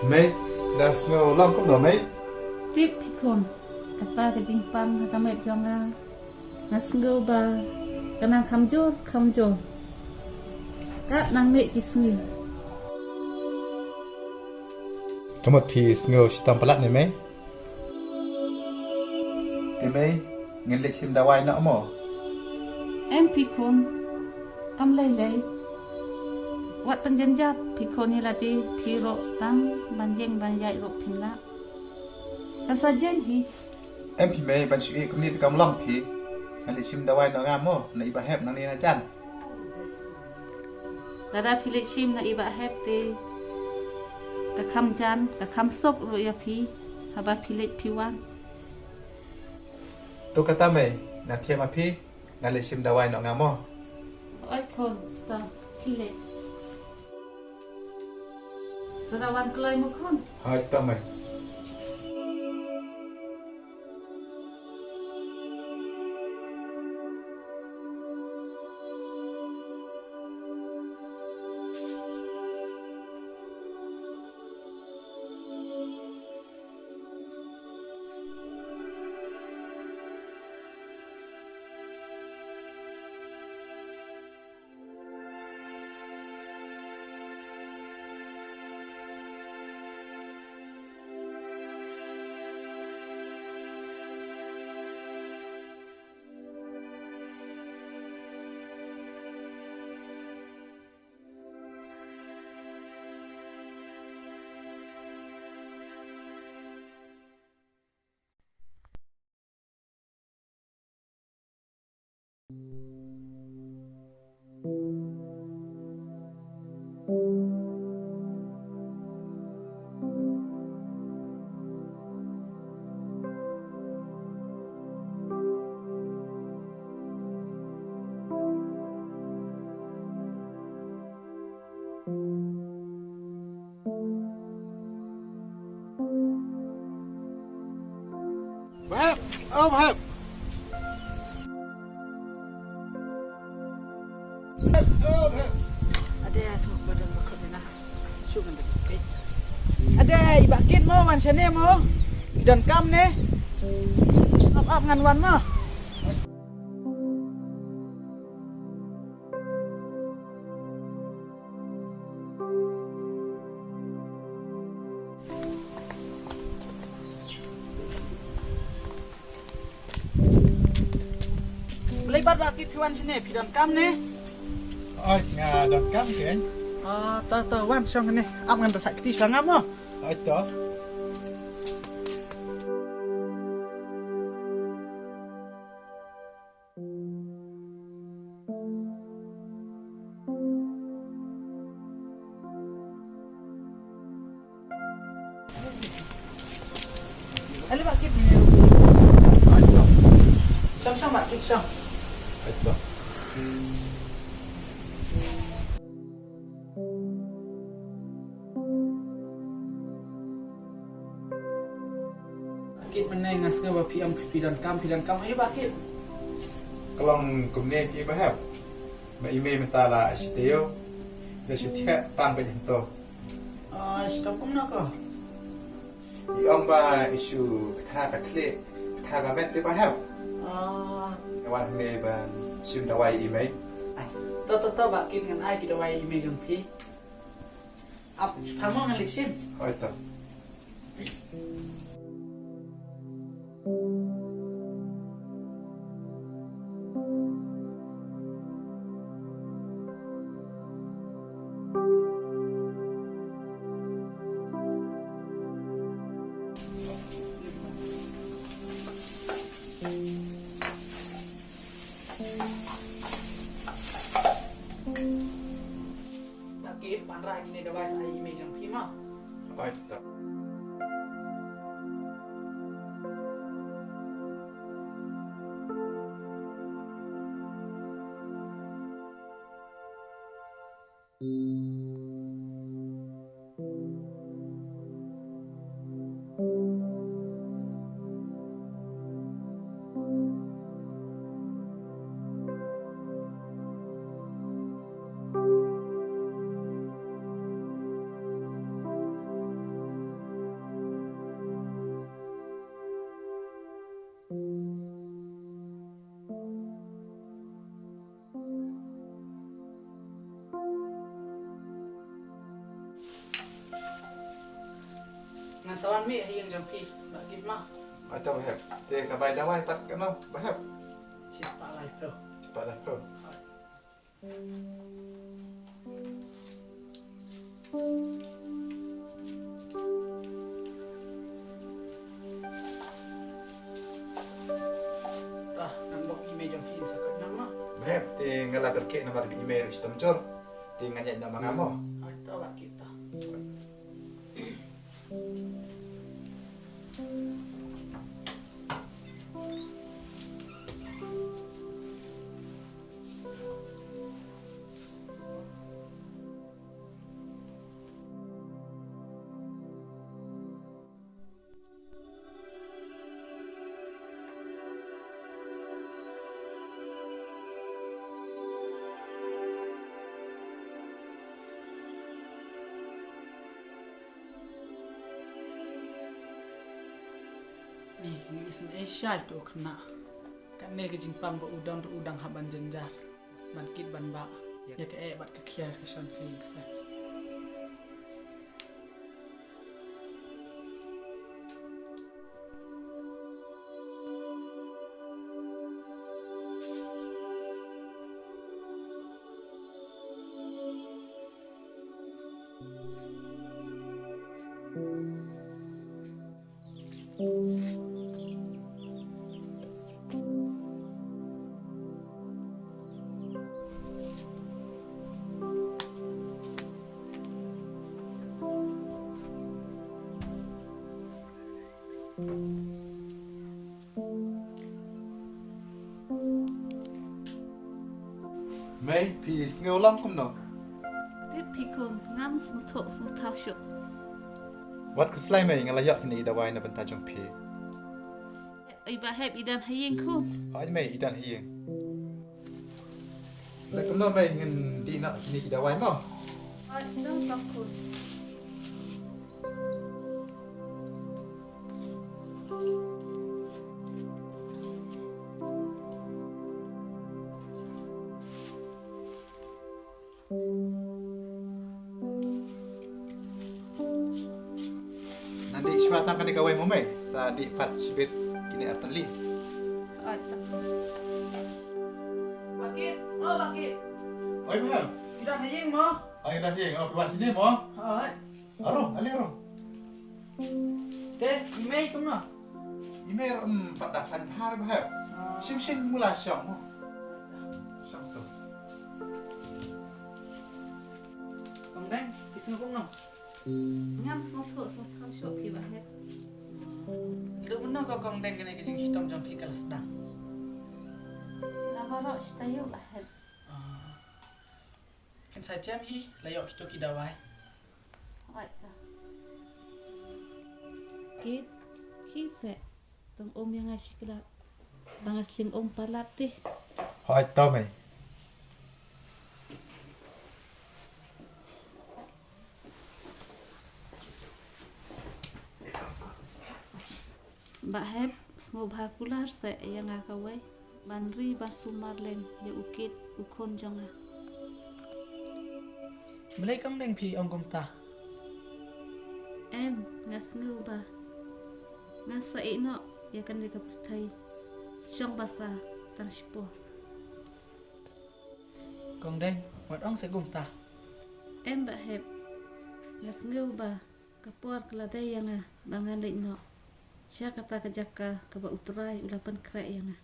Mấy, đã snow long cũng được mấy. Rip pikon, kata kejimpang kata met jonga, nasngo ba, kanang kamjo, kat nang met kisngi. Có một phi snow stamp palat này mấy. Thì mấy, nghe lịch sim đào ai nọ mỏ. Em pikon, am lay, wat penjenjat pikon hilati piro tang banjeng banjai ro pinla. Kasajen hi. Em phi mấy, bạn suy cũng đi từ cầm long phi. Nghe lịch sim đào ai nọ ngam mỏ, nãy bà hẹp năng đi na chan. Dada pilik shim na iba hepte, kakam jan, kakam sok ro ya pi, haba pilik piwan. Tôi kata mấy, nà thiê mà phi. Nghe lịch sim đào ai nọ ngam mỏ. Oi kon, ta pilik. Serawan kelai mo kon. Hỏi tao mày. Hep, hep. Ada semua badan makan ni lah. Cuba nak. Ada iba kit mo man sini mo. Dan kam ni. Up ngan wan mo. Lebat bakit piwan sini, pidan kam ni. Ôi, ngà đập cam kìa anh. Tao wan xong này, áp ngan tak kiti sang mo. Ôi, đó. Ada bakit ni. Ôi, đó. Sang bakit sang. Ôi, đó. Bakit mana ngas ke piam pidan kam ayo bakit. Kalau kumne pi bahap. Ba email mentala siteo. Da sutia pang ba janto. Stop kum nak ko. I omba isu kata ka kle. Kata ka met bahap. Wan ne ban sim dawai email. Tao bakit ngan ai kita wai email jong pi. Ap pamo ngan lisin. Ôi, đó. Bakit panra gini device ai email jong pi mo. Ôi, đó. sawan mi hayang jampi bakit ma. Atau bahab. Te kabai dawai pat kenal bahab. Sis pa lai pro. Sepada tu. Dah nang bok email jampi sakit nama. Bahab te ngala kerke nomor email sistem cor. Te nganya nak mangamo. Atau lah kita. Ni isin Asia tu kena. Kan ne ke jimpam ba udang haban jenjar. Ban kit ban ba. Ya ke bat ke kia ke son ke sa. Mai pis ngeulang kum no. Tiếp pikun ngam sung thok sung thao shuk. Wat ku slai mai ngalayak ni dawai na benta jong pi. Iba heb idan haying kun. Ai mai idan hieng. Lai kum no mai ngin di nak ni dawai mo. Ai dong bakun. Nanti syuatan kan dikawai mo mai. Sa di pat sibit kini artan li. Ai tak. Bakit? Oh bakit. Oi mahal. Idan hayang mo. Ai dah hieng au keluar sini mo. Hai. Aro, ali aro. Te email kum no. Email pat dakan par bahab. Sim mula syam mo. Syam tu. Kong deng isin kum no. Ngam sung thok sung thao shuk iba heb. Lu benar kau kong deng kena kejing hitam jampi kalau sedang. Labarok shtayu ba heb. Kan saya jam hi layok kita kidawai. Ai tak. Kit kise tong om yang asikla. Bangasling om palatih. Hai tao mai. Mbak heb ngobha kular se yang akawai banri basumarlen ya ukit ukon jonga. Mulai kong deng pi ong kum ta. Em ngas ngubah. Ngas sa ino ya kan deka pertai. Syong basa tang sipo. Kong deng wat ong se kum ta. Em mbak heb ngas ngubah kapor keladai yang bangan ino. Siya kata kajaka kaba uturai ulapan kra yang